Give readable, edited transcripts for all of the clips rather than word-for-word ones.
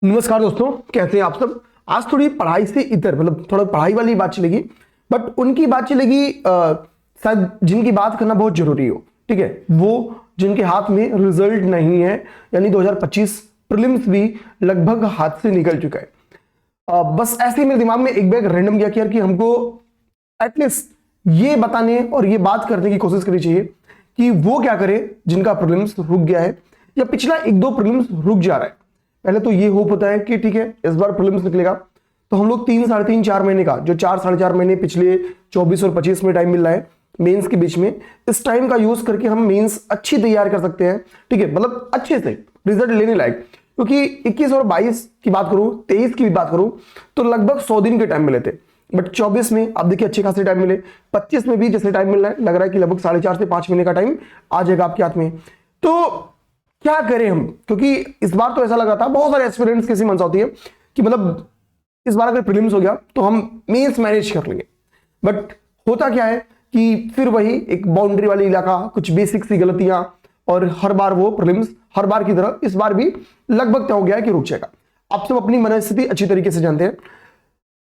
नमस्कार दोस्तों, कैसे हैं आप सब। आज थोड़ी पढ़ाई से इधर मतलब थोड़ा पढ़ाई वाली बात चलेगी, बट उनकी बात चलेगी शायद जिनकी बात करना बहुत जरूरी हो। ठीक है, वो जिनके हाथ में रिजल्ट नहीं है, यानी 2025 प्रीलिम्स भी लगभग हाथ से निकल चुका है। बस ऐसे ही मेरे दिमाग में एक बैग रैंडम गया कि यार कि हमको एटलीस्ट ये बताने और ये बात करने की कोशिश करनी चाहिए कि वो क्या करे जिनका प्रीलिम्स रुक गया है या पिछला एक दो प्रीलिम्स रुक जा रहा है। पहले तो ये होप होता है कि ठीक है इस बार प्रीलिम्स निकलेगा तो हम लोग 3 साढ़े 3 4 महीने का जो 4 साढ़े 4 महीने पिछले 24 और 25 में टाइम मिल रहा है मेंस के बीच में, इस टाइम का यूज करके हम मेंस अच्छी तैयार कर सकते हैं। ठीक है, मतलब अच्छे से रिजल्ट लेने लायक, क्योंकि 21 और 22 की बात करूं, 23 की भी बात करूं तो लगभग 100 दिन के टाइम मिले थे, बट 24 में आप देखिए अच्छे खासे टाइम मिले, 25 में भी जैसे टाइम मिल रहा है लग रहा है कि लगभग 4.5 से 5 महीने का टाइम आ जाएगा आपके हाथ में। तो क्या करें हम, क्योंकि इस बार तो ऐसा लगा था, बहुत सारे एस्पिरेंट्स की ऐसी मनसा होती है कि मतलब इस बार अगर प्रीलिम्स हो गया तो हम मेंस मैनेज कर लेंगे, बट होता क्या है कि फिर वही एक बाउंड्री वाली इलाका, कुछ बेसिक सी गलतियां, और हर बार वो प्रीलिम्स हर बार की तरह इस बार भी लगभग तय हो गया है कि रुक जाएगा। आप सब अपनी मनस्थिति अच्छी तरीके से जानते हैं।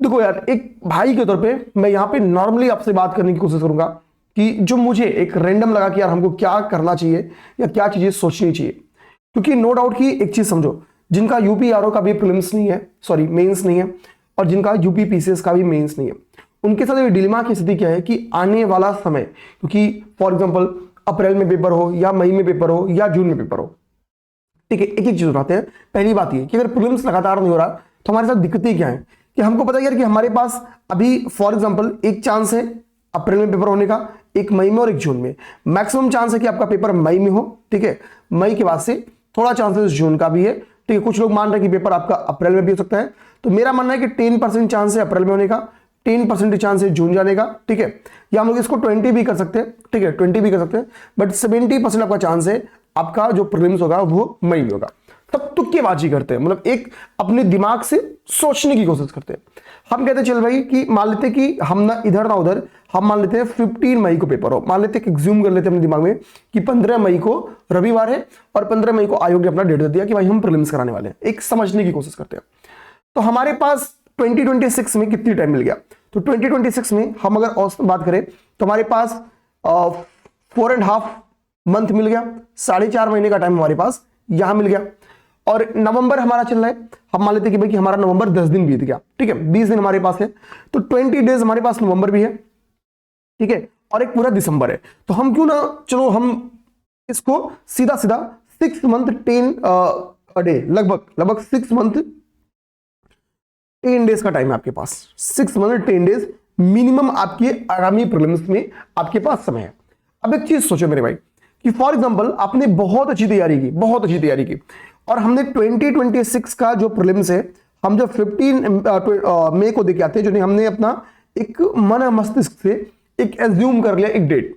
देखो यार, एक भाई के तौर पे मैं यहाँ पे नॉर्मली आपसे बात करने की कोशिश करूंगा कि जो मुझे एक रैंडम लगा कि यार हमको क्या करना चाहिए या क्या चीजें सोचनी चाहिए। क्योंकि नो डाउट की एक चीज समझो, जिनका यूपीआरओ का भी प्रीलिम्स नहीं है, सॉरी मेंस नहीं है, और जिनका यूपी पीसीएस का भी मेंस नहीं है, उनके साथ ये डिलेमा की स्थिति क्या है कि आने वाला समय, क्योंकि फॉर एग्जांपल अप्रैल में पेपर हो या मई में पेपर हो या जून में पेपर हो, ठीक है, एक एक चीज उठाते हैं। पहली बात ये कि अगर प्रीलिम्स लगातार नहीं हो रहा तो हमारे साथ दिक्कतें क्या है कि हमको पता है यार कि हमारे पास अभी फॉर एग्जांपल एक चांस है अप्रैल में पेपर होने का, एक मई में और एक जून में। मैक्सिमम चांस है कि आपका पेपर मई में हो, ठीक है, मई के बाद से थोड़ा चांसेस जून का भी है। ठीक है, कुछ लोग मान रहे हैं कि पेपर आपका अप्रैल में भी हो सकता है, तो मेरा मानना है कि 10% चांस है अप्रैल में होने का, 10% चांस है जून जाने का। ठीक है, या हम लोग इसको 20 भी कर सकते हैं, ठीक है 20 भी कर सकते हैं, बट 70% आपका चांस है आपका जो प्रीलिम्स होगा वो मई में होगा। तब तुक्केबाजी करते हैं, मतलब एक अपने दिमाग से सोचने की कोशिश करते हैं। हम कहते हैं चल भाई कि मान लेते कि हम ना इधर ना उधर, हम मान लेते हैं 15 मई को पेपर हो, मान लेते हैं एग्ज्यूम कर लेते हैं अपने दिमाग में कि 15 मई को रविवार है और 15 मई को आयोग ने अपना डेट दे दिया कि भाई हम प्रीलिम्स कराने वाले हैं। एक समझने की कोशिश करते हैं। तो हमारे पास 2026 में कितनी टाइम मिल गया, तो 2026 में हम अगर औसत बात करें तो हमारे पास 4.5 मंथ मिल गया, 4.5 महीने का टाइम हमारे पास यहां मिल गया। और नवंबर हमारा चल रहा है, हम मान लेते हैं कि भाई कि हमारा नवंबर 10 दिन बीत गया, ठीक है 20 दिन हमारे पास है, तो 20 डेज हमारे पास नवंबर भी है, ठीक है, और एक पूरा दिसंबर है। तो हम क्यों ना, चलो हम इसको सीधा सीधा 6 मंथ 10 डे, लगभग 6 मंथ 10 डेज का टाइम है आपके पास, 6 मंथ 10 डेज मिनिमम आपके आगामी प्रीलिम्स में आपके पास समय है। अब एक चीज सोचो मेरे भाई कि फॉर एग्जांपल आपने बहुत अच्छी तैयारी की, बहुत अच्छी तैयारी की, और हमने 2026 का जो प्रीलिम्स है हम जो 15 मई को देके आते हैं, जो हमने अपना एक मन मस्तिष्क से एक एज्यूम कर लिया एक डेट,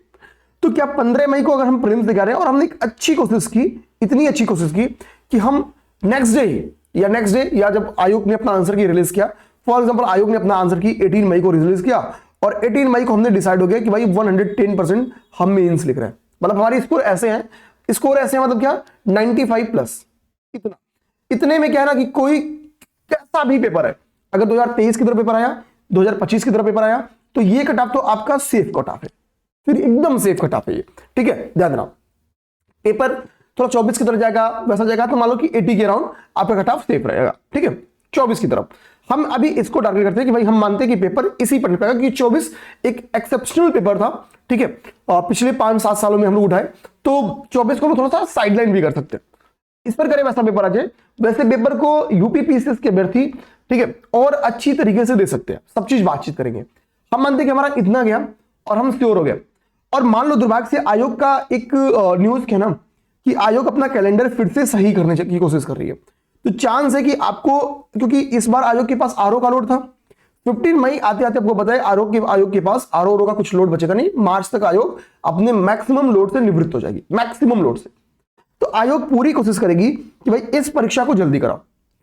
तो क्या 15 मई को अगर हम प्रीलिम्स दिखा रहे हैं और हमने एक अच्छी कोशिश की, इतनी अच्छी कोशिश की कि हम नेक्स्ट डे या जब आयोग ने अपना आंसर की रिलीज किया, फॉर एग्जांपल आयोग ने अपना आंसर की 18 मई को रिलीज किया और 18 मई को हमने डिसाइड हो गया कि भाई 110% हम मेंस लिख रहे हैं, मतलब हमारी स्कोर ऐसे हैं, मतलब क्या 95 प्लस, इतने में क्या है ना कि कोई कैसा भी पेपर है, अगर 2023 की तरफ पेपर आया, 2025 की तरफ पेपर आया, तो ये कट ऑफ तो आपका सेफ कट ऑफ है, फिर एकदम सेफ कट ऑफ है ये। ठीक है, ध्यान रखना, पेपर थोड़ा 24 की तरफ जाएगा, वैसा जाएगा तो मान लो कि 80 के अराउंड आपका कट ऑफ सेफ रहेगा। ठीक है, 24 की तरफ हम अभी इसको टारगेट करते हैं कि भाई हम मानते हैं कि पेपर इसी पर निकलेगा, कि 24 एक एक्सेप्शनल पेपर था। ठीक है, पिछले 5-7 सालों में हम लोग उठाए, तो 24 को थोड़ा सा साइडलाइन भी कर सकते हैं, इस पर करें वैसा पेपर आ जाए, वैसे पेपर को यूपी पीसीएस के अभ्यर्थी, ठीक है, और अच्छी तरीके से दे सकते हैं, सब चीज बातचीत करेंगे। हम मानते हैं कि हमारा इतना गया और हम श्योर हो गए, और मान लो दुर्भाग्य से आयोग का एक न्यूज है ना कि आयोग अपना कैलेंडर फिर से सही करने की कोशिश कर रही है, तो चांस है कि आपको, क्योंकि इस बार आयोग के पास आरओ का लोड था, 15 मई आते आते आपको पता है आयोग के पास आरओ का कुछ लोड बचेगा नहीं, मार्च तक आयोग अपने मैक्सिमम लोड से निवृत्त हो जाएगी, मैक्सिमम लोड से। तो आयोग पूरी कोशिश करेगी कि भाई इस परीक्षा को जल्दी कराओ।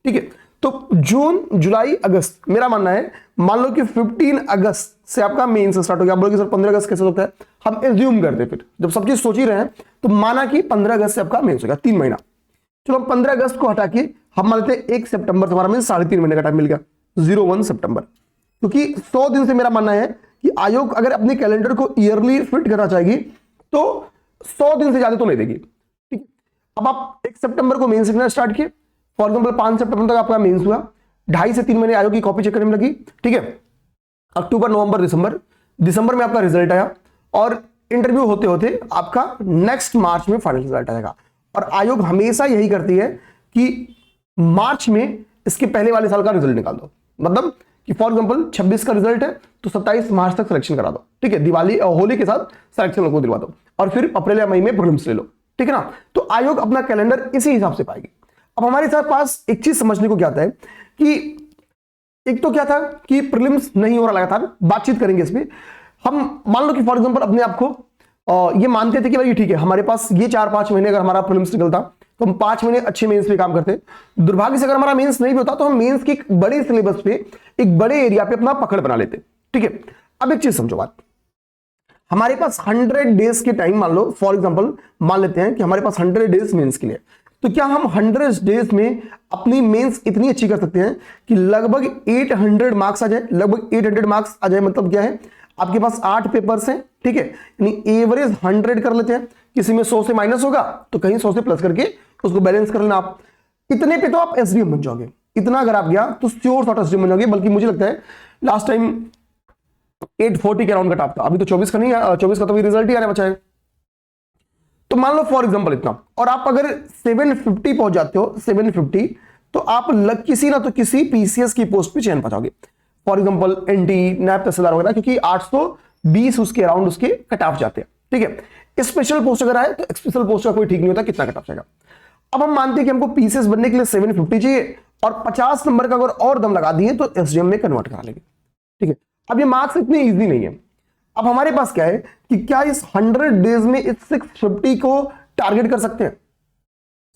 ठीक है, तो जून जुलाई अगस्त, मेरा मानना है मान लो कि 15 अगस्त से आपका मेंस स्टार्ट हो गया। आप बोलोगे सर 15 अगस्त कैसे होता है, हम एज्यूम करते, फिर जब सब चीज सोच ही रहे हैं तो माना कि 15 अगस्त से आपका मेंस हो गया, 3 महीना। चलो 15 अगस्त को हटा के हम मान लेते हैं 1 सितंबर, हमारा मीन 3.5 महीने का टाइम मिल गया, 01 सितंबर। क्योंकि 100 दिन से मेरा मानना है कि आयोग अगर अपने कैलेंडर को ईयरली फिट करना चाहेगी तो 100 दिन से ज्यादा तो नहीं देगी, ठीक है। अब आप 1 सितंबर को मेंस लिखना स्टार्ट किए, फॉर एग्जांपल 5 सितंबर तक आपका मेंस हुआ, 2.5 से 3 महीने आयोग की कॉपी चेक करने में लगी, ठीक है। अक्टूबर, नवंबर, दिसंबर में आपका रिजल्ट आया और इंटरव्यू होते होते आपका नेक्स्ट मार्च में फाइनल रिजल्ट आएगा। और आयोग हमेशा यही करती है कि मार्च में इसके पहले वाले साल का रिजल्ट निकाल दो, मतलब कि फॉर एग्जांपल 26 का रिजल्ट है तो 27 मार्च तक सिलेक्शन करा दो, ठीक है। दिवाली और होली के साथ सिलेक्शन लोगों को दिलवा दो और फिर अप्रैल या मई में प्रीलिम्स ले लो, ठीक है ना। तो आयोग अपना कैलेंडर इसी हिसाब से पाएगी। अब हमारे साथ पास एक चीज समझने को क्या आता है कि एक तो क्या था कि प्रीलिम्स नहीं हो रहा लगातार, बातचीत करेंगे इस पे। हम मान लो कि फॉर एग्जांपल अपने आप को ये मानते थे कि भाई ठीक है, हमारे पास ये 4-5 महीने अगर हमारा प्रीलिम्स निकलता तो हम 5 महीने अच्छे मेंस पे काम करते। दुर्भाग्य से अगर हमारा मेंस नहीं भी होता तो हम मेंस के एक बड़े सिलेबस पे, एक बड़े एरिया पे अपना पकड़ बना लेते, ठीक है। अब एक चीज समझो बात, हमारे पास 100 डेज के टाइम, मान लो फॉर एग्जांपल मान लेते हैं कि हमारे पास 100 डेज मेंस के लिए, तो क्या हम 100 डेज में अपनी मेंस इतनी अच्छी कर सकते हैं कि लगभग 800 मार्क्स आ जाए, लगभग 800 मार्क्स आ जाए। मतलब क्या है, आपके पास 8 पेपर्स हैं, ठीक है, यानी एवरेज 100 कर लेते हैं, किसी में 100 से माइनस होगा तो कहीं 100 से प्लस करके उसको बैलेंस कर लेना। आप इतने पे तो आप एसडीएम बन जाओगे, इतना अगर आप गया तो श्योर शॉर्ट एसडीएम बन जाओगे। बल्कि मुझे लगता है लास्ट टाइम 840 के राउंड का टॉप था, अभी तो 24 का नहीं है, 24 का तो रिजल्ट ही आने बचा है। तो मान लो फॉर एग्जांपल इतना, और आप अगर 750 पहुंच जाते हो, 750, तो आप किसी ना तो किसी पीसीएस की पोस्ट पे चयन पाओगे, फॉर एग्जांपल एनटी, नायब तहसीलदार वगैरह, क्योंकि 820 उसके अराउंड उसके कट ऑफ जाते हैं, ठीक है। स्पेशल पोस्ट अगर आए तो स्पेशल पोस्ट का कोई ठीक नहीं होता कितना कट ऑफ जाएगा। अब हम मानते हैं कि हमको पीसीएस बनने के लिए 750 चाहिए और 50 नंबर का अगर और दम लगा दिए तो एसडीएम में कन्वर्ट करा लेंगे, ठीक है। अब ये मार्क्स इतने इजी नहीं है। अब हमारे पास क्या है कि क्या इस 100 डेज में इस 650 को टारगेट कर सकते हैं,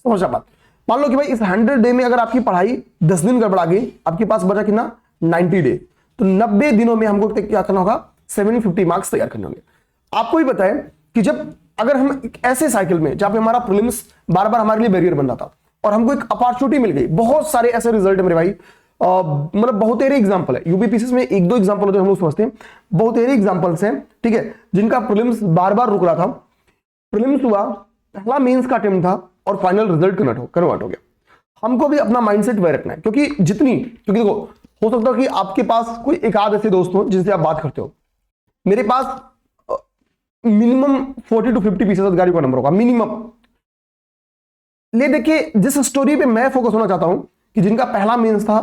समझ बात। मान लो कि भाई इस 100 डे में अगर आपकी पढ़ाई 10 दिन गड़बड़ा गई, आपके पास बचा कितना, 90 डे, तो 90 दिनों में हमको क्या करना होगा, 750 मार्क्स तैयार करने होंगे। आपको भी पता है कि जब अगर हम एक ऐसे साइकिल में जहां पे हमारा प्रीलिम्स बार बार हमारे लिए बैरियर बन रहा था और हमको एक अपॉर्चुनिटी मिल गई, बहुत सारे ऐसे रिजल्ट है मेरे भाई, मतलब बहुत सारे एग्जांपल है, यूपीपीसीएस में 1-2 एग्जांपल होते हैं हम लोग समझते हैं, बहुत सारे एग्जांपल्स हैं, ठीक है, जिनका प्रीलिम्स बार बार रुक रहा था, प्रीलिम्स हुआ, पहला मेंस का अटेम्प्ट था और फाइनल रिजल्ट कन्वर्ट हो गया। हमको भी अपना माइंडसेट वह रखना है, क्योंकि क्योंकि देखो हो सकता है कि आपके पास कोई एक आध ऐसे दोस्त हो जिनसे आप बात करते हो, मेरे पास मिनिमम 40 to 50 पीसेस गाड़ी का नंबर होगा मिनिमम। ले देखिए, जिस स्टोरी पे मैं फोकस होना चाहता हूं कि जिनका पहला मेंस था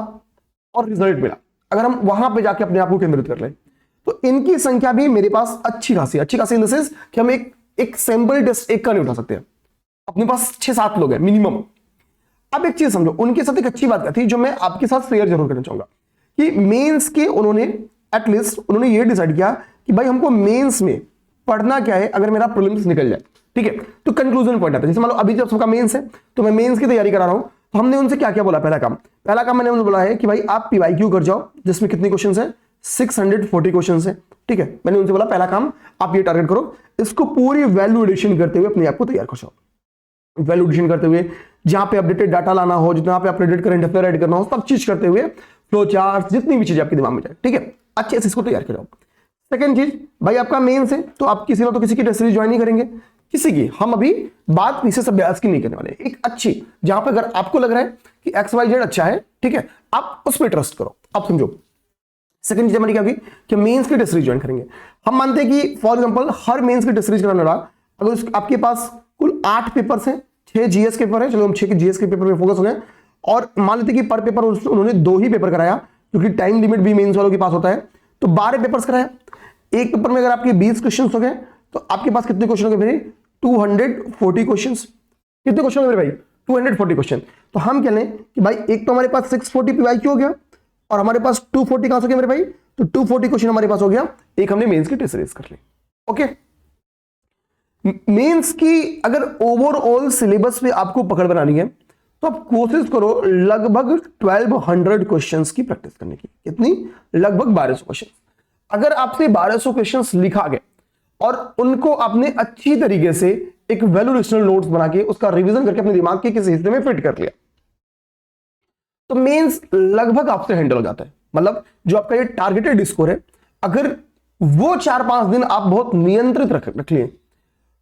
और रिजल्ट मिला, अगर हम वहां पे जाके अपने आप को केंद्रित कर लें तो इनकी संख्या भी मेरे पास अच्छी खासी इन द सेंस कि हम एक सैंपल टेस्ट एक का नहीं उठा सकते हैं, अपने पास 6-7 लोग हैं मिनिमम। अब एक चीज समझो, उनके साथ एक अच्छी बात थी जो मैं आपके साथ शेयर जरूर करना चाहूंगा कि मेंस के उन्होंने एटलीस्ट उन्होंने ये डिसाइड किया कि भाई हमको मेंस में पढ़ना क्या है अगर मेरा प्रीलिम्स निकल जाए, ठीक है। तो कंक्लूजन पॉइंट आता है, जैसे मान लो अभी जब सबका मेंस है तो मैं मेंस की तैयारी करा रहा हूं, तो हमने उनसे क्या क्या बोला, पहला काम मैंने उन्हें बोला है कि भाई आप पीवाईक्यू कर जाओ, जिसमें कितने क्वेश्चन है, 640 क्वेश्चन है, ठीक है। मैंने उनसे बोला पहला काम आप ये टारगेट करो, इसको पूरी वैल्यू एडिशन करते हुए अपने आप को तैयार कर जाओ, वैल्यू एडिशन करते हुए जहां पे अपडेटेड डाटा लाना हो, जहां पे अपडेटेड करंट अफेयर ऐड करना हो, सब चीज करते हुए फ्लो चार्ट, जितनी भी चीजें आपके दिमाग में जाए, ठीक है, अच्छे से इसको तैयार कर जाओ। सेकंड चीज, भाई आपका मेंस है तो आप किसी ना तो किसी की टेस्ट सीरीज ज्वाइन नहीं करेंगे, किसी की, हम अभी बात पीछे अभ्यास की नहीं करने वाले, एक अच्छी जहां पर अगर आपको लग रहा है कि XYZ अच्छा है, ठीक है, आप उस पर ट्रस्ट करो। आप समझो सेकंड चीज हमारी क्या होगी कि मेंस की टेस्ट सीरीज ज्वाइन करेंगे। हम मानते हैं कि फॉर एग्जांपल हर मेंस की टेस्ट सीरीज कराने वाला, अगर आपके पास कुल 8 पेपर्स हैं, 6 जीएस के पेपर है, चलो हम 6 के जीएस के पेपर में फोकस हो गए, और मान लेते कि पर पेपर उन्होंने 2 ही पेपर कराया, क्योंकि टाइम लिमिट भी मेंस वालों के पास होता है, तो 12 पेपर्स कराया। एक पेपर में अगर आपके 20 क्वेश्चन हो गए तो आपके पास कितने क्वेश्चन हो गए मेरे, 240 क्वेश्चन। कितने क्वेश्चन हो गए भाई, 240 क्वेश्चन। तो हम कह लें कि भाई एक तो हमारे पास 640 पीवाईक्यू हो गया और हमारे पास 240 कहां से हो गया मेरे भाई, तो 240 क्वेश्चन हमारे पास हो गया, एक हमने मेंस की टेस्ट सीरीज कर ली। ओके, मेंस की अगर ओवरऑल सिलेबस पे आपको पकड़ बनानी है तो आप कोशिश करो लगभग 1200 क्वेश्चंस की प्रैक्टिस करने की। कितनी, लगभग 1200 क्वेश्चन। अगर आपसे 1200 क्वेश्चंस लिखा गए और उनको आपने अच्छी तरीके से एक वैल्यूएशनल नोट्स बना के उसका रिवीजन करके अपने दिमाग के किसी हिस्से में फिट कर लिया, तो मेंस लगभग आपसे हैंडल हो जाता है। मतलब जो आपका ये टारगेटेड स्कोर है, अगर वो 4-5 दिन आप बहुत नियंत्रित रख लिए,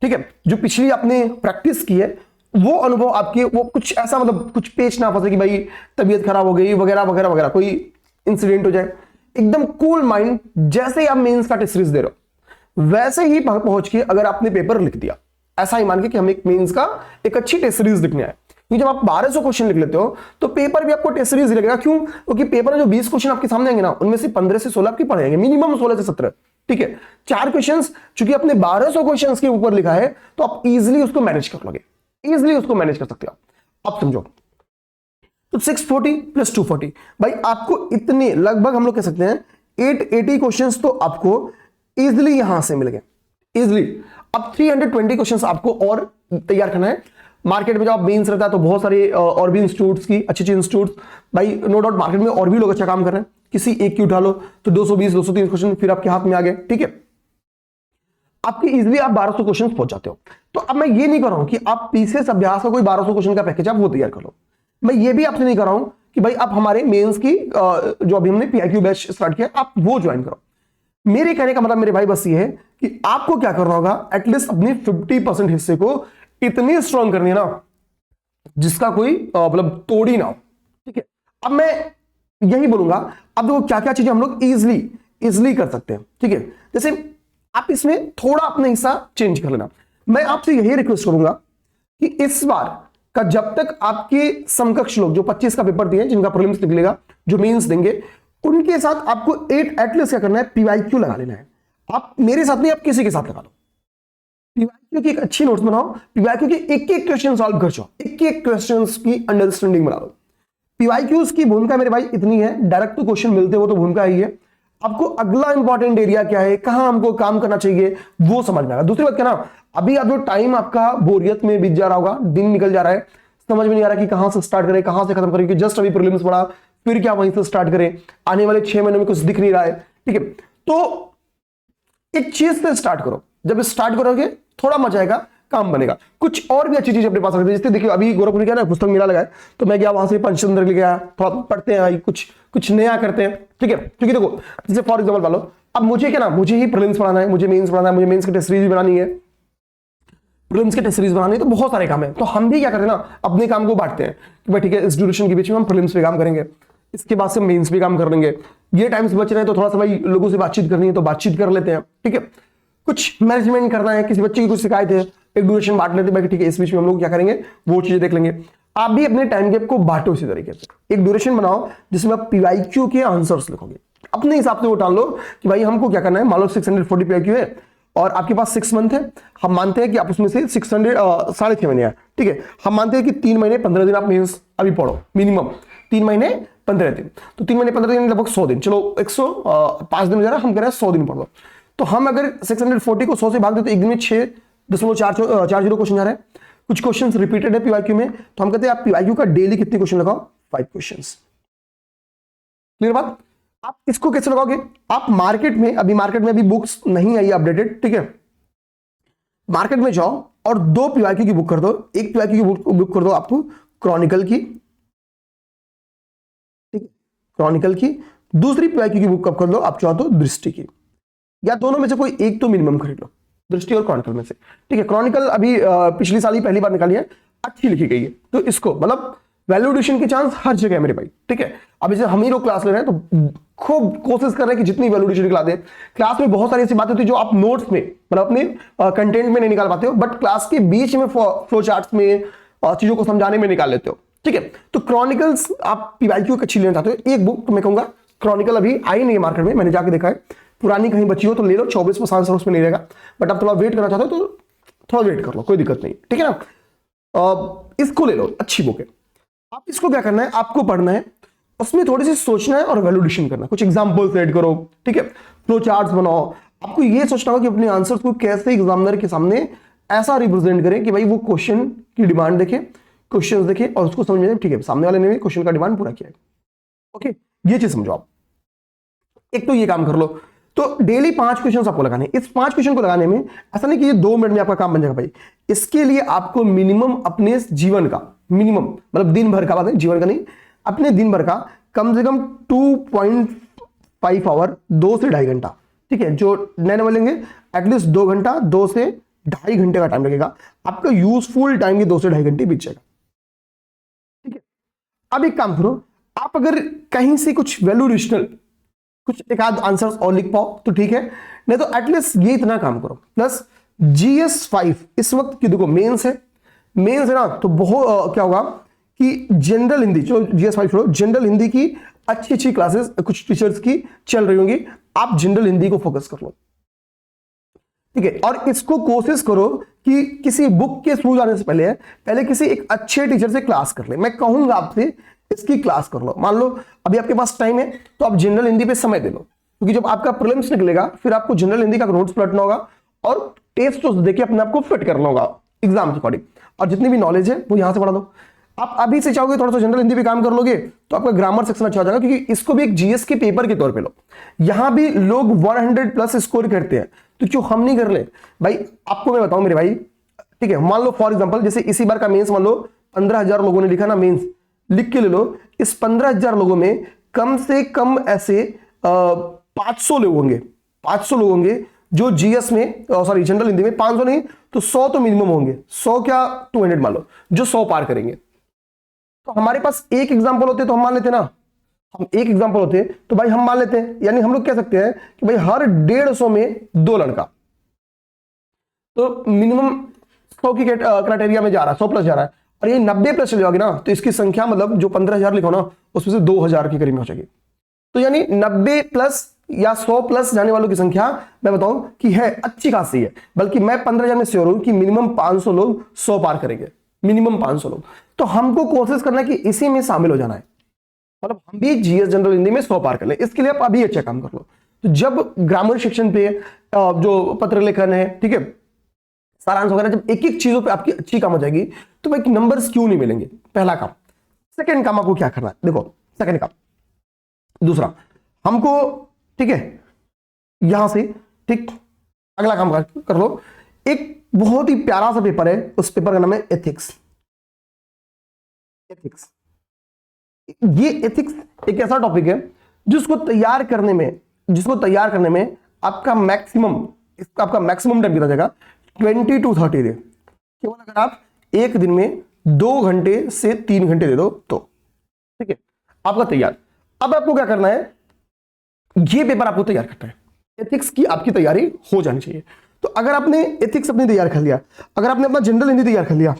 ठीक है, जो पिछली आपने प्रैक्टिस की है वो अनुभव आपके, वो कुछ ऐसा मतलब कुछ पेच ना फंसे कि भाई तबीयत खराब हो गई वगैरह वगैरह वगैरह, कोई इंसिडेंट हो जाए, एकदम कूल माइंड, जैसे ही आप मेंस का टेस्ट सीरीज दे रहे हो वैसे ही पहुंच के अगर आपने पेपर लिख दिया, ऐसा ही मान के कि हम एक मेंस का एक अच्छी टेस्ट सीरीज लिखने आए, क्योंकि जब आप 1200 क्वेश्चन लिख लेते हो तो पेपर भी आपको टेस्ट सीरीज लगेगा। क्यों? क्योंकि पेपर में जो 20 क्वेश्चन आपके सामने आएंगे ना, उनमें से 15 से 16 आपके पढ़ेंगे, मिनिमम 16 से 17, ठीक है। 4 क्वेश्चन चूंकि आपने 1200 क्वेश्चन के ऊपर लिखा है तो आप इजिली उसको मैनेज कर लोगे, इजिली उसको मैनेज कर सकते हो आप समझो। तो 640 प्लस 240 भाई आपको इतने लगभग हम लोग कह सकते हैं 880 क्वेश्चंस तो आपको इजिली यहां से मिल गए, इजिली। अब 320 क्वेश्चंस आपको और तैयार करना है। मार्केट में जब आप मेंस रहता है तो बहुत सारे और भी इंस्टीट्यूट्स की अच्छी इंस्टीट्यूट्स, भाई नो डाउट मार्केट में और भी लोग अच्छा काम कर रहे हैं, किसी एक की उठा लो तो 220 230 क्वेश्चन फिर आपके हाथ में आ गए, ठीक है। आपके इजिली आप 1200 क्वेश्चन पहुंच जाते हो। तो अब मैं ये नहीं कर रहा हूं कि आप पीसीएस अभ्यास का कोई 1200 क्वेश्चन का पैकेज आप वो तैयार कर लो, मैं ये भी आपसे नहीं कर रहा हूं कि भाई आप हमारे मेंस की जो अभी हमने पीआईक्यू बैच स्टार्ट किया आप वो ज्वाइन करो। मेरे कहने का मतलब मेरे भाई बस ये है कि आपको क्या करना होगा, एटलीस्ट अपने 50% हिस्से को इतनी स्ट्रांग करनी है ना जिसका कोई मतलब तोड़ ही ना हो, ठीक है। अब मैं यही बोलूंगा, अब देखो क्या क्या चीजें हम लोग इजिली कर सकते हैं, ठीक है। जैसे आप इसमें थोड़ा अपना हिस्सा चेंज कर लेना। मैं आपसे यही रिक्वेस्ट करूंगा कि इस बार का जब तक आपके समकक्ष लोग जो 25 का पेपर दिए, जिनका प्रीलिम्स निकलेगा, जो मेंस देंगे, उनके साथ आपको एटलीस्ट क्या करना है, पीवाईक्यू लगा लेना है। आप मेरे साथ नहीं, आप किसी के साथ लगा लो। पीवाईक्यू की एक अच्छी नोट्स बनाओ, पीवाईक्यू के एक एक क्वेश्चन सॉल्व कर जाओ, एक एक क्वेश्चंस की अंडरस्टैंडिंग बना लो। पीवाईक्यूज की भूमिका मेरे भाई इतनी है, डायरेक्ट तो क्वेश्चन मिलते हो तो भूमिका ही है, आपको अगला इंपॉर्टेंट एरिया क्या है, कहां हमको काम करना चाहिए वो समझ में आएगा। दूसरी बात क्या ना, अभी आप जो टाइम आपका बोरियत में बीत जा रहा होगा, दिन निकल जा रहा है, समझ में नहीं आ रहा कि कहां से स्टार्ट करें कहां से खत्म करें, कि जस्ट अभी प्रीलिम्स पढ़ा फिर क्या वहीं से स्टार्ट करें, आने वाले 6 महीने में कुछ दिख नहीं रहा है, ठीक है। तो एक चीज से स्टार्ट करो, जब स्टार्ट करोगे थोड़ा मजा आएगा, काम बनेगा। कुछ और भी अच्छी चीज अपने पास रखते हैं, जैसे देखिए अभी गोरखपुर में क्या ना पुस्तक मेला लगा है, तो मैं गया वहां से पंचतंत्र लेके आया, थोड़ा पढ़ते हैं भाई, कुछ नया करते हैं, ठीक है। क्योंकि देखो जैसे फॉर एग्जाम्पल मान लो, अब मुझे क्या ना, मुझे ही प्रीलिम्स पढ़ाना है, मुझे मेंस पढ़ाना है, मुझे मेंस की टेस्ट सीरीज बनानी है, प्रीलिम्स की टेस्ट सीरीज बनानी है, तो बहुत सारे काम है। तो हम भी क्या करते हैं ना, अपने काम को बांटते हैं कि भाई ठीक है, इस ड्यूरेशन के बीच में हम प्रीलिम्स पे काम करेंगे, इसके बाद से मेंस पे काम कर लेंगे, ये टाइम्स बच रहे हैं तो थोड़ा सा भाई लोगों से बातचीत करनी है तो बातचीत कर लेते हैं, ठीक है। कुछ मैनेजमेंट करना है, किसी बच्चे की कुछ शिकायत है, एक ड्यूरेशन बांट लेते हैं, ठीक है, इस बीच में हम लोग क्या करेंगे वो चीजें देख लेंगे। आप भी अपने टाइम गैप को बांटो इसी तरीके से, एक ड्यूरेशन बनाओ जिसमें आप पीवाईक्यू के आंसर्स लिखोगे, अपने हिसाब से वो टाल लो कि भाई हमको क्या करना है। मान लो 640 पीवाईक्यू है और आपके पास 6 मंथ है, हम मानते हैं कि आप उसमें से 6.5 महीने हैं, ठीक है। हम मानते हैं कि 3 महीने 15 दिन आप मेंस अभी पढ़ो, मिनिमम 3 महीने 15 दिन, तो 3 महीने 15 दिन लगभग 100 दिन, चलो 105 दिन हो जा रहा है, हम कह रहे हैं 100 दिन पढ़ लो। तो हम अगर 640 को 100 से भाग देते तो एक दिन में 6.40 क्वेश्चन जा रहे हैं। कुछ क्वेश्चन रिपीटेड है पीवाईक्यू में, तो हम कहते हैं आप पीवाईक्यू का डेली कितने क्वेश्चन लगाओ, 5 क्वेश्चन। क्लियर बात? आप इसको कैसे लगाओगे, आप मार्केट में अभी बुक्स नहीं आई अपडेटेड, ठीक है, मार्केट में जाओ और 2 पीवाईक्यू की बुक कर दो। एक पीवाईक्यू की बुक कर दो आपको क्रॉनिकल की, ठीक है, क्रॉनिकल की। दूसरी पीवाईक्यू की बुक कब कर दो, आप चाहो तो दृष्टि की, या दोनों में से कोई एक तो मिनिमम खरीद लो, दृष्टि और क्रॉनिकल में से, ठीक है। क्रॉनिकल अभी पिछली साल ही पहली बार निकाली है, अच्छी लिखी गई है, तो इसको मतलब वैल्यूएडिशन के चांस हर जगह है मेरे भाई, ठीक है। अब जैसे हम ही लोग क्लास ले रहे हैं तो खूब कोशिश कर रहे हैं कि जितनी वैल्यूएडिशन निकला दें। क्लास में बहुत सारी ऐसी बातें होती है जो आप नोट्स में मतलब अपने कंटेंट में नहीं निकाल पाते हो, बट क्लास के बीच में फ्लो चार्ट्स में चीजों को समझाने में निकाल लेते हो, ठीक है। तो क्रॉनिकल्स आप पीवाईक्यू अच्छी लेना चाहते हो, एक बुक तो मैं कहूंगा क्रॉनिकल अभी आई नहीं है मार्केट में, मैंने जाके देखा है, पुरानी कहीं बची हो तो ले लो, 24 आंसर उसमें नहीं रहेगा, बट आप थोड़ा वेट करना चाहते हो तो थोड़ा वेट कर लो, कोई दिक्कत नहीं, ठीक है ना। इसको ले लो, अच्छी बुक है। आप इसको क्या करना है, आपको पढ़ना है, उसमें थोड़ी सी सोचना है और वैल्यूएडिशन करना है, कुछ एग्जांपल्स ऐड करो, ठीक है, फ्लो चार्ट्स बनाओ। आपको ये सोचना होगा कि अपने आंसर्स को कैसे एग्जामिनर के सामने ऐसा रिप्रेजेंट करें कि भाई वो क्वेश्चन की डिमांड देखे, क्वेश्चन देखे और उसको समझ में, ठीक है, सामने वाले ने क्वेश्चन का डिमांड पूरा किया है, ओके। ये चीज समझो आप, एक तो ये काम कर लो। तो डेली 5 क्वेश्चन आपको लगाने। इस 5 क्वेश्चन को लगाने में ऐसा नहीं कि ये 2 मिनट में आपका काम बन जाएगा भाई। इसके लिए आपको मिनिमम अपने जीवन का, मिनिमम मतलब दिन भर का, बात है जीवन का नहीं, अपने दिन भर का कम से कम 2.5 आवर, 2 से 2.5 घंटा, ठीक है। जो नए नंबर लेंगे एटलीस्ट 2 घंटा, 2 से 2.5 घंटे का टाइम लगेगा आपका। यूजफुल टाइम के 2 से 2.5 घंटे बीत जाएगा, ठीक है। अब एक काम करो, आप अगर कहीं से कुछ वैल्यूएशनल कुछ एक आध आंसर्स और लिख पाओ तो ठीक है, नहीं तो एटलीस्ट ये इतना काम करो। प्लस GS5 इस वक्त की देखो मेंस है, मेंस है ना, तो बहुत क्या होगा कि जनरल हिंदी, जो GS5 छोड़ो, जनरल हिंदी की अच्छी अच्छी क्लासेस कुछ टीचर्स की चल रही होंगी, आप जनरल हिंदी को फोकस कर लो, ठीक है। और इसको कोशिश करो कि किसी बुक के थ्रू जाने से पहले किसी एक अच्छे टीचर से क्लास कर ले। मैं कहूंगा आपसे इसकी क्लास कर लो। मान लो अभी आपके पास टाइम है तो आप जनरल हिंदी पे समय दे लो, क्योंकि जब आपका प्रीलिम्स निकलेगा फिर आपको जनरल हिंदी का नोट्स पलटना होगा और टेस्ट देके अपने आप को फिट करना होगा एग्जाम के अकॉर्डिंग, और जितनी भी नॉलेज है वो यहां से पढ़ा दो। आप अभी से चाहोगे थोड़ा सा जनरल हिंदी पे काम कर लोगे तो आपका ग्रामर सेक्शन अच्छा हो जाएगा, क्योंकि इसको भी एक जीएस के पेपर के तौर पे लो। यहां भी लोग 100+ स्कोर करते हैं, तो क्यों हम नहीं कर ले भाई। आपको मैं बताऊं मेरे भाई, ठीक है, मान लो फॉर एग्जांपल जैसे इसी बार का मेंस मान लो 15,000 लोगों ने लिखा ना मेंस, लिख के ले लो। इस 15,000 लोगों में कम से कम ऐसे 500 लोग होंगे, 500 लोग होंगे जो जीएस में, सॉरी जनरल हिंदी में 500 नहीं तो 100 तो मिनिमम होंगे, 100 क्या 200 मान लो, जो 100 पार करेंगे। तो हमारे पास एक एग्जांपल होते तो हम मान लेते ना, हम एक एग्जांपल होते तो भाई हम मान लेते हैं। यानी हम लोग कह सकते हैं कि भाई हर 150 में 2 लड़का, तो मिनिमम 100 की क्राइटेरिया में जा रहा है, 100+ जा रहा है, और ये 90+ चले जाओगे ना तो इसकी संख्या मतलब जो 15,000 लिखो ना उसमें से 2,000 के करीब में हो जाएगी। तो यानी 90+ या 100+ जाने वालों की संख्या मैं बताऊं कि है अच्छी खासी है, बल्कि मैं 15,000 में श्योर हूं कि मिनिमम 500 लोग 100 पार करेंगे, मिनिमम 500 लोग। तो हमको कोशिश करना है कि इसी में शामिल हो जाना है, मतलब हम भी जीएस जनरल हिंदी में 100 पार कर ले। इसके लिए आप अभी अच्छा काम कर लो। तो जब ग्रामर सेक्शन पे जो पत्र लेखन है, ठीक है, सारांश वगैरह, जब एक एक चीजों पे आपकी अच्छी काम हो जाएगी तो भाई नंबर्स क्यों नहीं मिलेंगे, पहला काम। सेकंड काम आपको क्या करना है, देखो सेकंड काम, दूसरा हमको, ठीक है, यहां से ठीक अगला काम कर लो। एक बहुत ही प्यारा सा पेपर है, उस पेपर का नाम है एथिक्स। एथिक्स, ये एथिक्स एक ऐसा टॉपिक है जिसको तैयार करने में आपका मैक्सिमम टाइम कितना जाएगा, 20 to 30 डे। केवल अगर आप एक दिन में 2 घंटे से 3 घंटे दे दो तो ठीक है आपका तैयार। अब आपको क्या करना है, ये पेपर आपको तैयार करना है, एथिक्स की आपकी तैयारी हो जानी चाहिए। तो अगर आपने एथिक्स अपनी तैयार कर लिया, अगर आपने अपना जनरल हिंदी तैयार कर लिया,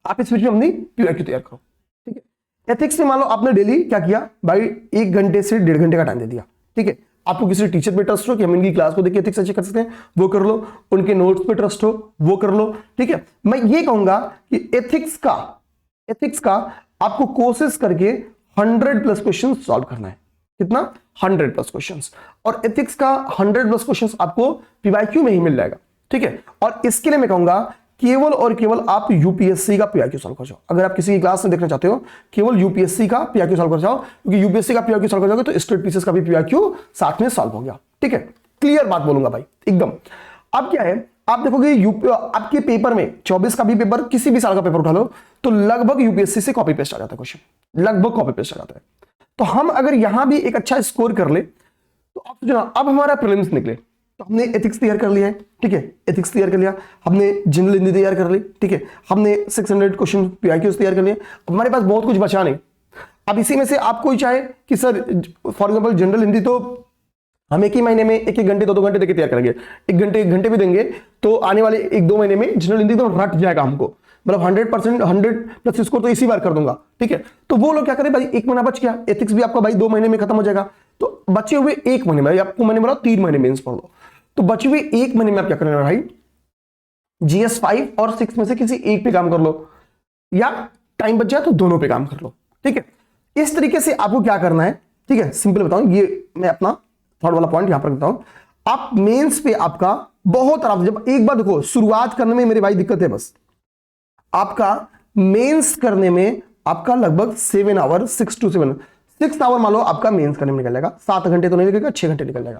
आप इस बीच में अपनी पीआईक्यू तैयार करो, ठीक है। एथिक्स में मान लो आपने डेली क्या किया भाई, 1 घंटे से 1.5 घंटे का टाइम दे दिया, ठीक है। आपको किसी टीचर पे ट्रस्ट हो कि हम इनकी क्लास को देख के एथिक्स अच्छे कर सकते हैं, वो कर लो। उनके नोट्स पे ट्रस्ट हो, वो कर लो, ठीक है। मैं ये कहूंगा कि एथिक्स का आपको कोशिश करके 100+ क्वेश्चन सॉल्व करना है। कितना, 100+ क्वेश्चंस। और एथिक्स का 100+ क्वेश्चंस आपको पीवाईक्यू में ही मिल जाएगा, ठीक है। और इसके लिए मैं कहूंगा केवल और केवल आप यूपीएससी का पीआईक्यू सॉल्व कर जाओ। अगर आप किसी की क्लास में देखना चाहते हो, केवल यूपीएससी का पीआईक्यू सॉल्व कर जाओ, क्योंकि यूपीएससी का पीआईक्यू सॉल्व कर जाओगे तो स्टेट पीसीएस का भी पीआईक्यू साथ में सॉल्व हो गया, ठीक है। क्लियर बात बोलूंगा भाई एकदम। अब क्या है, आप देखोगे आपके पेपर में 24 का भी पेपर, किसी भी साल का पेपर उठा लो तो लगभग यूपीएससी से कॉपी पेस्ट आ जाता है क्वेश्चन, लगभग कॉपी पेस्ट आ जाता है। तो हम अगर यहां भी एक अच्छा स्कोर कर ले तो आप सोचना, अब हमारा प्रीलिम्स निकले तो हमने एथिक्स तैयार कर लिया है, ठीक है, एथिक्स तैयार कर लिया, हमने जनरल हिंदी तैयार कर ली, ठीक है, हमने 600 क्वेश्चन पीआईक्यूज तैयार कर लिए। अब हमारे पास बहुत कुछ बचा नहीं। अब इसी में से आप कोई चाहे कि sir for example general Hindi तो हम एक ही महीने में 1-1 घंटे 2-2 घंटे देके तैयार करेंगे, 1 घंटे भी देंगे तो आने वाले 1-2 महीने में जनरल हिंदी तो रट जाएगा हमको, मतलब 100% 100+ स्कोर तो इसी बार कर दूंगा, ठीक है। तो वो लोग क्या करें भाई, 1 महीना बच गया, एथिक्स भी आपका भाई 2 महीने में खत्म हो जाएगा। तो बचे हुए 1 महीने में, आपको मैंने बोला 3 महीने मेंस पढ़ लो, तो बचे हुए 1 महीने में आप क्या करना है भाई, GS5 और 6 में से किसी एक पे काम कर लो, या टाइम बच जाए तो दोनों पे काम कर लो, ठीक है। इस तरीके से आपको क्या करना है, ठीक है, सिंपल बताऊं, ये मैं अपना थर्ड वाला पॉइंट यहां पर बताऊं। आप मेंस पे आपका बहुत आराम, जब एक बार देखो शुरुआत करने में मेरे भाई दिक्कत है, बस आपका मेंस करने में आपका लगभग 7 आवर 6 to 7 6 आवर मान लो आपका मेंस करने में निकल जाएगा, 7 घंटे तो नहीं लगेगा, 6 घंटे निकल जाएगा,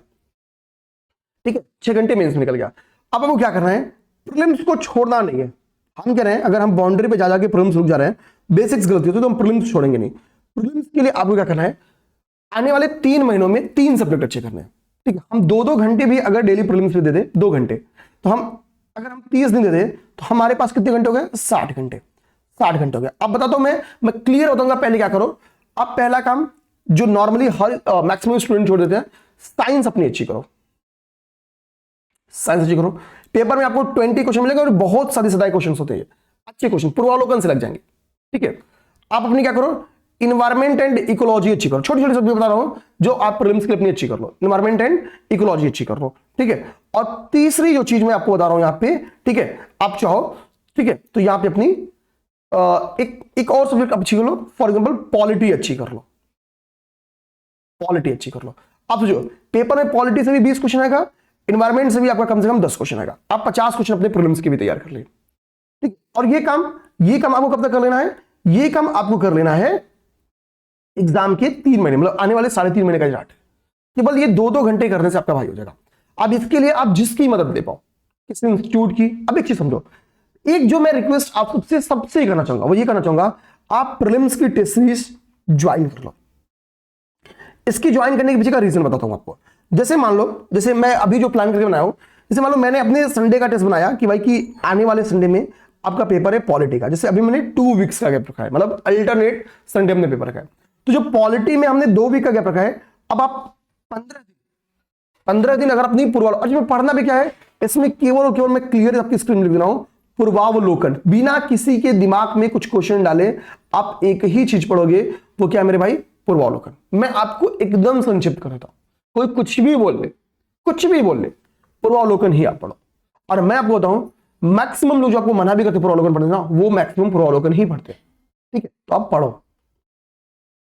ठीक है, 6 घंटे मेंस में निकल गया। अब आपको क्या करना है, प्रीलिम्स को छोड़ना नहीं है। हम कह रहे हैं अगर हम बाउंड्री पे जा जाके प्रीलिम्स रुक जा रहे हैं, बेसिक्स गलती होती है तो हम प्रीलिम्स छोड़ेंगे नहीं। प्रीलिम्स के लिए आपको क्या करना है, आने वाले 3 महीनों में 3 सब्जेक्ट अच्छे करने हैं। ठीक है, हम 2-2 घंटे भी अगर डेली प्रीलिम्स पे दे दे, 2 घंटे, तो अगर हम 30 दिन दे दे तो हमारे पास कितने घंटे हो गए, 60 घंटे। 60 घंटे हो गए। अब बताता हूं मैं क्लियर बताऊंगा। पहले क्या करो, अब पहला काम जो नॉर्मली हर मैक्सिमम स्टूडेंट छोड़ देते हैं, साइंस अपनी अच्छी करो। साइंस अच्छी करो। पेपर में आपको 20 क्वेश्चन मिलेंगे और बहुत सारे सदाई क्वेश्चन होते हैं, अच्छे क्वेश्चन पूर्वावलोकन से लग जाएंगे। ठीक है, आप अपनी क्या करो, इन्वायरमेंट एंड इकोलॉजी अच्छी करो। छोटी छोटी सब्जेक्ट बता रहा हूं जो आप प्रीलिम्स के लिए अपनी अच्छी कर लो, इन्वायरमेंट एंड इकोलॉजी अच्छी कर लो। ठीक है, और तीसरी जो चीज मैं आपको बता रहा हूं यहां पे, ठीक है, आप चाहो, ठीक है, तो यहां पे अपनी एक और सब्जेक्ट अच्छी कर लो। फॉर एग्जांपल पॉलिटी अच्छी कर लो, पॉलिटी अच्छी कर लो। आप सोचो पेपर में पॉलिटी से भी 20 क्वेश्चन आएगा, इन्वायरमेंट से भी आपका कम से कम 10 क्वेश्चन आएगा। आप 50 क्वेश्चन अपने प्रीलिम्स के भी तैयार कर ले। ठीक, और ये काम आपको कब तक कर लेना है, ये काम आपको कर लेना है एग्जाम के 3 महीने, मतलब आने वाले 3.5 महीने का स्टार्ट है। केवल ये 2-2 घंटे करने से आपका भाई हो जाएगा। अब इसके लिए आप जिसकी मदद ले पाओ, किसी इंस्टीट्यूट की। अब एक चीज समझो, एक जो मैं रिक्वेस्ट आप सबसे करना चाहूंगा वो ये करना चाहूंगा, आप प्रीलिम्स की टेस्ट सीरीज ज्वाइन कर लो। इसकी ज्वाइन करने के पीछे का रीजन बताता हूं आपको। जैसे मान लो, जैसे मैं अभी जो प्लान करके बनाया हूं, जैसे मान लो मैंने अपने संडे का टेस्ट बनाया कि भाई कि आने वाले संडे में आपका पेपर है पॉलिटी का। जैसे अभी मैंने 2 वीक्स का गैप रखा है, मतलब अल्टरनेट संडे हमने पेपर रखा है। तो जो पॉलिटी में हमने 2 वीक का गैप रखा है, अब आप 15 दिन अगर अपनी पूर्वावलोकन, और पढ़ना भी क्या है इसमें, केवल और केवल मैं क्लियर आपकी स्क्रीन में लिख रहा हूं, पूर्वावलोकन, बिना किसी के दिमाग में कुछ क्वेश्चन डाले आप एक ही चीज पढ़ोगे, वो क्या है मेरे भाई, पूर्वावलोकन। मैं आपको एकदम संक्षिप्त कर देता हूं, कोई कुछ भी बोल ले, कुछ भी बोल ले, पूर्वावलोकन ही आप पढ़ो। और मैं आपको बताऊं, मैक्सिमम लोग जो आपको मना भी करते पूर्वावलोकन पढ़ने ना, वो मैक्सिमम पूर्वावलोकन ही पढ़ते हैं। ठीक है, तो आप पढ़ो।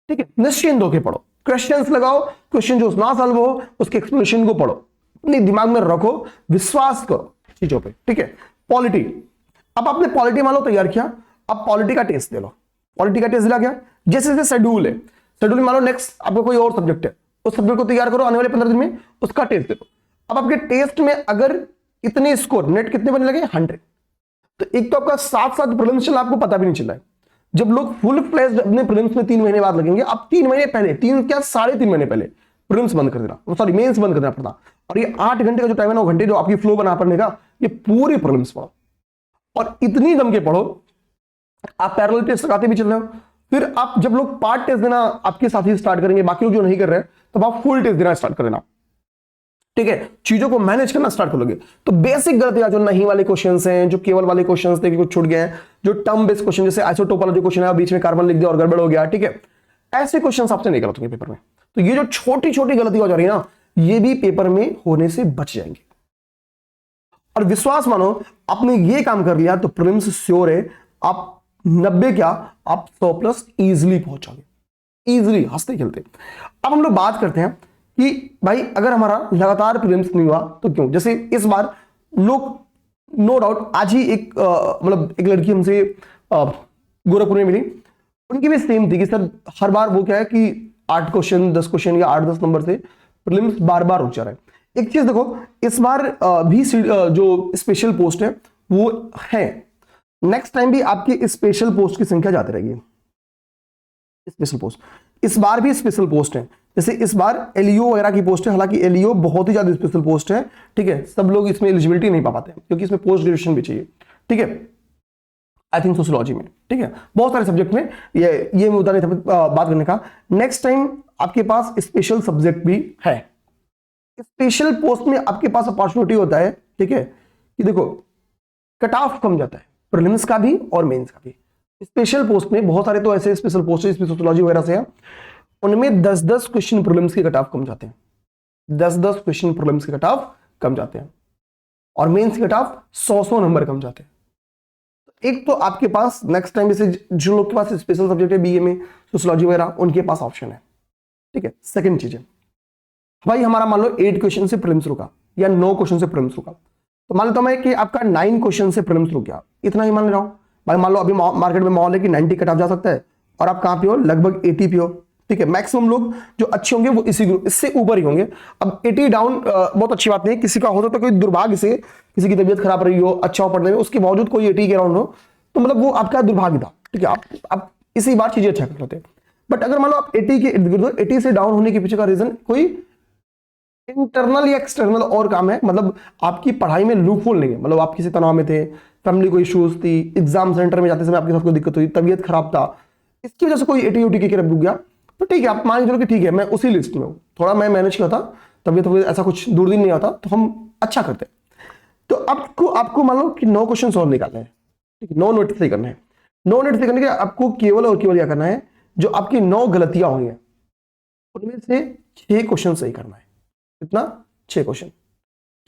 ठीक है, निश्चिंत होकर पढ़ो, क्वेश्चंस लगाओ, क्वेश्चन जो ना सॉल्व हो उसके एक्सप्लेनेशन को पढ़ो, अपने दिमाग में रखो, विश्वास करो चीजों पे। ठीक है, पॉलिटी, अब आपने पॉलिटी मान लो तैयार किया, अब पॉलिटी का टेस्ट दे लो। पॉलिटी का टेस्ट दिला गया, जैसे जैसे शेड्यूल है, शेड्यूल मान लो नेक्स्ट आपको कोई और सब्जेक्ट है, उस सब्जेक्ट को तैयार करो, आने वाले 15 दिन में उसका टेस्ट दे दो। अब आपके टेस्ट में अगर इतने स्कोर, नेट कितने बने लगे, 100, तो एक तो आपका साथ साथ प्रीलिम्स चला, आपको पता भी नहीं चला है। जब लोग फुल फ्लेज्ड अपने प्रीलिम्स में 3 महीने बाद लगेंगे, अब 3 महीने पहले, 3.5 महीने पहले प्रीलिम्स बंद कर देना, सॉरी मेंस बंद कर देना पड़ता। और ये 8 घंटे का जो टाइम है, 9 घंटे जो आपकी फ्लो बना पड़ने का, ये पूरी प्रीलिम्स पढ़ो और इतनी दम के पढ़ो। आप पैरेलल टेस्ट लगाते भी चल रहे हो, फिर आप जब लोग पार्ट टेस्ट देना आपके साथी स्टार्ट करेंगे, बाकी लोग जो नहीं कर रहे हैं, तब आप फुल टेस्ट देना स्टार्ट कर देना। ठीक है, चीजों को मैनेज करना स्टार्ट करोगे तो बेसिक गलतियां जो नहीं वाले क्वेश्चंस हैं, जो केवल वाले क्वेश्चंस थे कि कुछ छूट गए हैं, जो टर्म बेस्ड क्वेश्चन जैसे आइसोटोपोलॉजी क्वेश्चन है, बीच में कार्बन लिख दिया और गड़बड़ हो गया, ठीक है, ऐसे क्वेश्चंस आपसे नहीं गलत होंगे पेपर में। तो ये जो छोटी छोटी गलतियां हो जा रही है ना, ये भी पेपर में होने से बच जाएंगे। और विश्वास मानो, आपने ये काम कर लिया तो प्रीलिम्स श्योर है, आप 90 क्या, आप 100+ इजिली पहुंचोगे, इजिली हंसते खेलते। अब हम लोग बात करते हैं कि भाई अगर हमारा लगातार प्रीलिम्स नहीं हुआ तो क्यों। जैसे इस बार लोग, नो डाउट, आज ही एक मतलब एक लड़की हमसे गोरखपुर में मिली, उनकी भी सेम थी कि सर हर बार वो क्या है कि 8 क्वेश्चन 10 क्वेश्चन या 8-10 नंबर से प्रीलिम्स बार बार रुक जा रहा है। एक चीज देखो, इस बार भी जो स्पेशल पोस्ट है वो है, नेक्स्ट टाइम भी आपकी स्पेशल पोस्ट की संख्या जाती रहेगी। स्पेशल पोस्ट इस बार भी स्पेशल पोस्ट है, जैसे इस बार एलईओ वगैरह की पोस्ट है, हालांकि एलईओ बहुत ही ज्यादा स्पेशल पोस्ट है। ठीक है, सब लोग इसमें एलिजिबिलिटी नहीं पा पाते क्योंकि इसमें पोस्ट ग्रेजुएशन भी चाहिए। ठीक है, आई थिंक सोशियोलॉजी में, ठीक है, बहुत सारे सब्जेक्ट में ये मुद्दा नहीं था बात करने का। नेक्स्ट टाइम आपके पास स्पेशल सब्जेक्ट भी है, स्पेशल पोस्ट में आपके पास अपॉर्चुनिटी होता है। ठीक है, कि देखो कट ऑफ कम जाता है प्रीलिम्स का भी और मेंस का भी। स्पेशल पोस्ट में बहुत सारे तो ऐसे स्पेशल पोस्ट है, इसमें सोशियोलॉजी वगैरह से है, उनमें 10-10 क्वेश्चन प्रीलिम्स के कट ऑफ कम जाते हैं, 10-10 क्वेश्चन प्रीलिम्स के कट ऑफ कम जाते हैं, और मेंस के कट ऑफ 100-100 नंबर कम जाते हैं। एक तो आपके पास नेक्स्ट टाइम जैसे जो लोग के पास स्पेशल सब्जेक्ट है बीए में, सोशियोलॉजी वगैरह, उनके पास ऑप्शन है। ठीक है, सेकंड चीज है भाई, हमारा मान लो 8 क्वेश्चन से प्रीलिम्स रुका या 9 क्वेश्चन से प्रीलिम्स रुका, तो मान लेता मैं कि आपका 9 क्वेश्चन से प्रीलिम्स रुक गया, इतना ही मान ले रहा हूं भाई। मान लो अभी मार्केट में माहौल है कि 90 कट ऑफ जा सकता है और आप कहां पे हो, लगभग 80 पे हो, ठीक है, मैक्सिमम लोग जो अच्छे होंगे वो इसी ग्रुप, इससे ऊपर ही होंगे। अब 80 डाउन बहुत अच्छी बात नहीं है, किसी का हो सकता है कोई दुर्भाग्य से किसी की तबीयत खराब रही हो, अच्छा हो पढ़ने में, उसके बावजूद कोई 80 के अराउंड हो, तो मतलब वो आपका दुर्भाग्य था, ठीक है, आप इसी बार चीजें अच्छा कर लेते हैं। बट अगर मान लो आप 80 के इर्द गिर्द हो, 80 से डाउन होने के पीछे का रीजन कोई इंटरनल या एक्सटर्नल और काम है, मतलब आपकी पढ़ाई में लूपहोल नहीं है, मतलब आप किसी तनाव में थे, फैमिली कोई इश्यूज थी, एग्जाम सेंटर में जाते समय आपके साथ कोई दिक्कत हुई, तबीयत खराब था, इसकी वजह से कोई 80 उटी के रुक गया, तो ठीक है, आप मान चलो कि ठीक है मैं उसी लिस्ट में हूं, थोड़ा मैं मैनेज करता, तबीयत ऐसा कुछ दूर-दिन नहीं आता, तो हम अच्छा करते। तो आपको मान लो कि 9 क्वेश्चन सॉल्व निकालने हैं, ठीक है, 9 नोट से करना है। 9 नोट से करने के आपको केवल और केवल क्या करना है, जो आपकी 9 गलतियां हुई हैं उनमें से 6 क्वेश्चन सही करना है। कितना? 6 क्वेश्चन।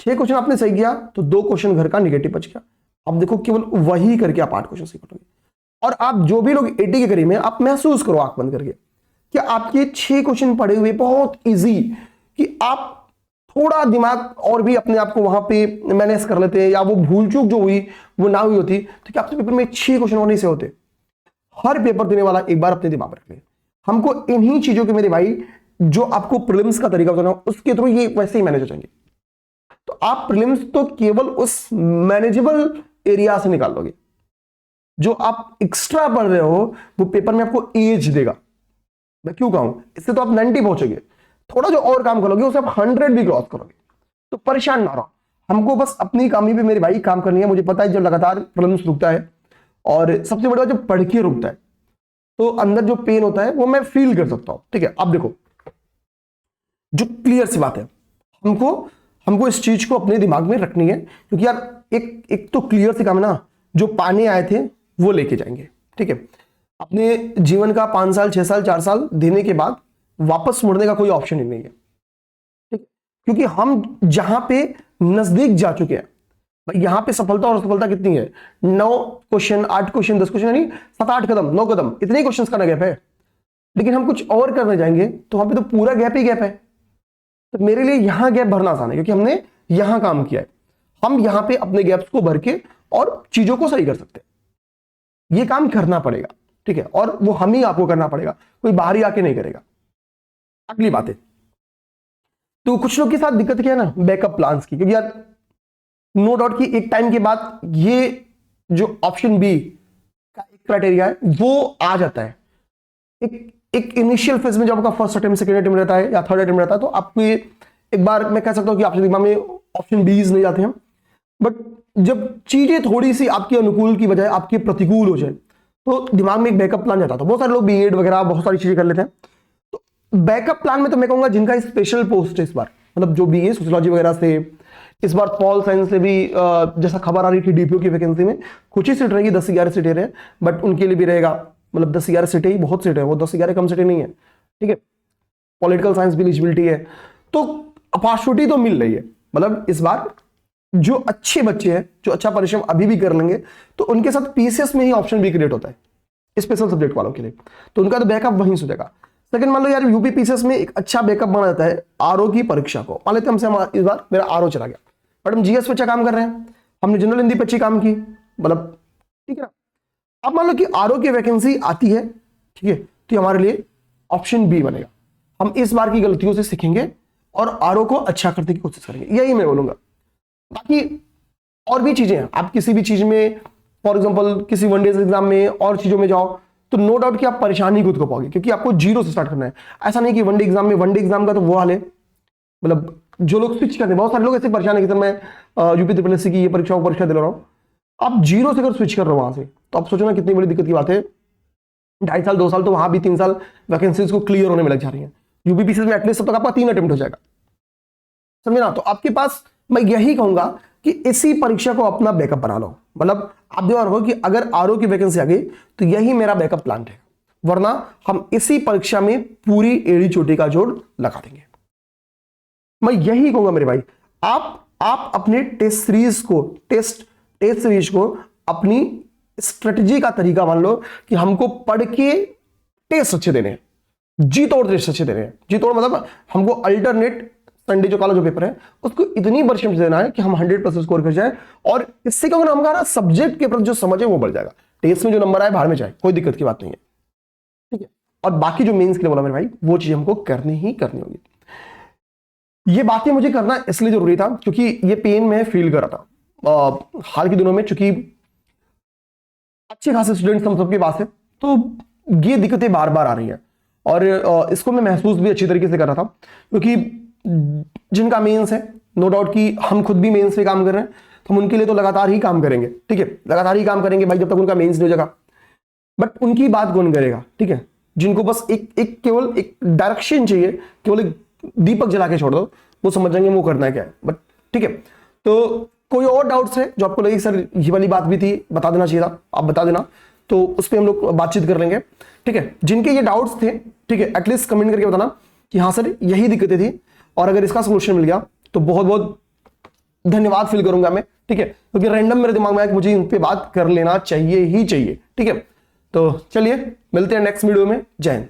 6 क्वेश्चन आपने सही किया तो 2 क्वेश्चन घर का निगेटिव बच गया। अब देखो केवल वही करके आप 8 क्वेश्चन सही करोगे। और आप जो भी लोग 80 के करीब हैं, आप महसूस करो आंख बंद करके कि आपके 6 क्वेश्चन पढ़े हुए बहुत इजी, कि आप थोड़ा दिमाग और भी अपने आप को वहां पे मैनेज कर लेते, या वो भूल चूक जो हुई वो ना हुई होती, तो क्या आपके पेपर में 6 क्वेश्चन होने से होते। हर पेपर देने वाला एक बार अपने दिमाग में रख ले, हमको इन्हीं चीजों के मेरे भाई जो आपको प्रीलिम्स का तरीका बताना उसके थ्रू ये वैसे ही मैनेज हो जाएंगे। तो आप प्रीलिम्स तो केवल उस मैनेजेबल एरिया से निकाल लोगे, जो आप एक्स्ट्रा पढ़ रहे हो वो पेपर में आपको एज देगा। मैं क्यों कहूं, इससे तो आप 90 पहुंचोगे, थोड़ा जो और काम करोगे उसे आप 100 भी क्रॉस करोगे। तो परेशान ना रहो, हमको बस अपनी कामी पे मेरे भाई काम करनी है। मुझे पता है जब लगातार प्रीलिम्स रुकता है, और सबसे बड़ा जब पढ़ के रुकता है, तो अंदर जो पेन होता है वो मैं फील कर सकता हूं, ठीक है। अब देखो जो क्लियर सी बात है, हमको इस चीज को अपने दिमाग में रखनी है, क्योंकि यार एक तो क्लियर सी काम है ना, जो पाने आए थे वो लेके जाएंगे, ठीक है। अपने जीवन का 5 साल 6 साल 4 साल देने के बाद वापस मुड़ने का कोई ऑप्शन ही नहीं है, ठीक, क्योंकि हम जहां पे नजदीक जा चुके हैं, यहां पे सफलता और असफलता कितनी है, 9 क्वेश्चन 8 क्वेश्चन 10 क्वेश्चन, यानी 7-8 कदम 9 कदम, इतने क्वेश्चन का ना गैप है। लेकिन हम कुछ और करने जाएंगे तो वहां पे तो पूरा गैप ही गैप है। तो मेरे लिए यहां गैप भरना आसान है, क्योंकि हमने यहां काम किया है। हम यहां पे अपने गैप्स को भर के और चीजों को सही कर सकते हैं। ये काम करना पड़ेगा, ठीक है, और वो हम ही आपको करना पड़ेगा, कोई बाहर ही आके नहीं करेगा। अगली बात है, तो कुछ लोग के साथ दिक्कत क्या है ना, बैकअप प्लान्स की, क्योंकि यार नो डाउट कि एक टाइम के बाद ये जो ऑप्शन बी का एक क्राइटेरिया है वो आ जाता है। एक इनिशियल फेज में जब आपका फर्स्ट अटेम्प्ट सेकंड अटेम्प्ट रहता है या थर्ड अटेम्प्ट रहता है, तो आपको ये एक बार मैं कह सकता हूं कि आपके दिमाग में ऑप्शन बीज नहीं जाते हैं। बट जब चीजें थोड़ी सी आपके अनुकूल की बजाय आपके प्रतिकूल हो जाए, तो दिमाग में एक बैकअप प्लान जाता है। तो बहुत सारे लोग बीएड वगैरह बहुत सारी चीजें कर लेते हैं। तो बैकअप प्लान में तो मैं कहूंगा जिनका स्पेशल पोस्ट है इस बार, मतलब जो बीए सोशियोलॉजी वगैरह से, इस बार पॉल साइंस से भी जैसा खबर आ रही थी डीपीओ की वैकेंसी में कुछ ही सीट रहेगी, 10-11 सीटें रहे, बट उनके लिए भी रहेगा, मतलब 10-11 सीटें ही बहुत सीटें हैं, वो 10-11 कम सीटें नहीं है, ठीक है। पॉलिटिकल साइंस भी एलिजिबिलिटी है, तो अपॉर्चुनिटी तो मिल रही है। मतलब इस बार जो अच्छे बच्चे हैं, जो अच्छा परिश्रम अभी भी कर लेंगे, तो उनके साथ पीसीएस में ही ऑप्शन भी क्रिएट होता है स्पेशल सब्जेक्ट वालों के लिए, तो उनका तो बैकअप वहीं से जाएगा। सेकंड, मान लो यार यूपी पीसीएस में एक अच्छा बैकअप बना जाता है आरओ की परीक्षा को। मान लेते हैं हमसे इस बार मेरा आरओ चला गया, बट हम जीएस पे अच्छा काम कर रहे हैं, हमने जनरल हिंदी पे अच्छी काम की, मतलब ठीक है ना। अब मान लो कि आरओ की वैकेंसी आती है, ठीक है, तो हमारे लिए ऑप्शन बी बनेगा। हम इस बार की गलतियों से सीखेंगे और आरओ को अच्छा करने की कोशिश करेंगे, यही मैं बोलूंगा। बाकी और भी चीजें हैं, आप किसी भी चीज में, फॉर एग्जांपल किसी वनडे एग्जाम में और चीजों में जाओ, तो नो डाउट कि आप परेशानी खुद को पाओगे, क्योंकि आपको जीरो से स्टार्ट करना है। ऐसा नहीं कि वनडे एग्जाम का तो वो हाल है, मतलब जो लोग स्विच करते हैं, बहुत सारे लोग ऐसे परेशान है कि सर मैं यूपी ट्रिपल की ये परीक्षा दे रहा हूं। आप जीरो से अगर स्विच कर रहे हो वहां से, तो आप सोचो ना कितनी बड़ी दिक्कत की बात है। 2.5 साल 2 साल तो वहां भी 3 साल वैकेंसीज को क्लियर होने में लग जा रही है। यूपी पीसीएस में एटलीस्ट तब तक आपका 3 अटेम्प्ट हो जाएगा, समझे ना। तो आपके पास मैं यही कहूंगा कि इसी परीक्षा को अपना बैकअप बना लो। मतलब आप ध्यान रखो कि अगर आरओ की वैकेंसी आ गई तो यही मेरा बैकअप प्लान है, वरना हम इसी परीक्षा में पूरी एड़ी चोटी का जोड़ लगा देंगे। मैं यही कहूंगा मेरे भाई, आप अपने टेस्ट सीरीज को अपनी स्ट्रेटजी का तरीका मान लो कि हमको पढ़ के टेस्ट अच्छे देने हैं, जी तोड़ टेस्ट अच्छे देने हैं। जी तोड़ मतलब हमको अल्टरनेट संडे जो काला जो पेपर है उसको इतनी परिश्रम से देना है कि हम 100% स्कोर कर जाए, और इससे क्या होगा, हमारा सब्जेक्ट के प्रति जो समझ है वो बढ़ जाएगा। टेस्ट में जो नंबर आए बाहर में जाए, कोई दिक्कत की बात नहीं है, ठीक है। और बाकी जो मेंस के लिए बोला मेरे भाई वो चीज हमको करनी ही करनी होगी। ये बातें मुझे करना इसलिए जरूरी था क्योंकि ये पेन मैं फील कर रहा था हाल के दिनों में, चूंकि अच्छे खासे स्टूडेंट्स हम सबके पास है, तो ये दिक्कतें बार बार आ रही हैं और इसको मैं महसूस भी अच्छी तरीके से कर रहा था क्योंकि जिनका मेंस है, नो डाउट कि हम खुद भी मेंस पे काम कर रहे हैं, तो हम उनके लिए तो लगातार ही काम करेंगे, ठीक है, लगातार ही काम करेंगे भाई जब तक उनका मेंस नहीं हो जाएगा। बट उनकी बात कौन करेगा, ठीक है, जिनको बस एक केवल एक डायरेक्शन चाहिए, केवल एक दीपक जला के छोड़ दो, वो समझ जाएंगे वो करना है क्या है। बट ठीक है, तो कोई और डाउट्स है जो आपको लगे सर ये वाली बात भी थी, बता देना चाहिए था, आप बता देना, तो उस पर हम लोग बातचीत कर लेंगे, ठीक है। जिनके ये डाउट्स थे, ठीक है, एटलीस्ट कमेंट करके बताना कि हाँ सर यही दिक्कतें थी और अगर इसका सोल्यूशन मिल गया तो बहुत बहुत धन्यवाद फील करूंगा मैं, ठीक है, क्योंकि रैंडम मेरे दिमाग में आया कि मुझे इन पे बात कर लेना चाहिए ही चाहिए, ठीक है। तो चलिए मिलते हैं नेक्स्ट वीडियो में। जय हिंद।